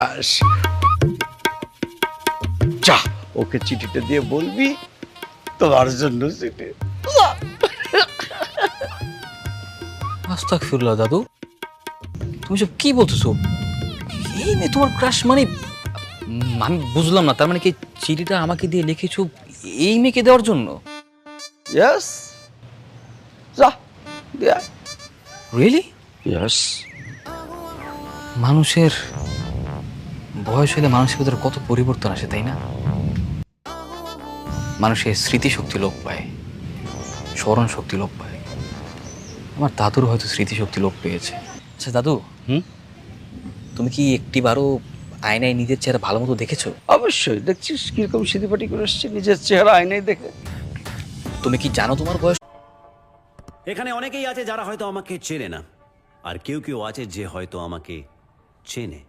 আস, যা ওকে চিঠিটা দিয়ে বলবি তোমার জন্য চিঠি। আস্তাগফিরুল্লাহ দাদু, তুমি সব কি বলতেছো? এই মেয়ে তোমার ক্রাশ মানে? আমি বুঝলাম না, তার মানে কি চিঠিটা আমাকে দিয়ে লিখেছো এই মেয়েকে দেওয়ার জন্য? ইয়েস, যা দিয়া। রিয়েলি? ইয়েস। মানুষের বয়স হলে মানুষের ভিতরে কত পরিবর্তন আসে, তাই না? মানুষের স্মৃতিশক্তি লোপ পায়, স্মরণ শক্তি লোপ পায়। আমার দাদুর হয়তো স্মৃতিশক্তি লোপ পেয়েছে। আচ্ছা দাদু, তুমি কি একটিবারও আয়নায় নিজের চেহারা ভালো মতো দেখেছো? অবশ্যই দেখছিস কিরকম সিঁড়িপাটি করে এসছে, নিজের চেহারা আয়নায় দেখে। তুমি কি জানো তোমার বয়স? এখানে অনেকেই আছে যারা হয়তো আমাকে চেনে না, আর কেউ কেউ আছে যে হয়তো আমাকে চেনে।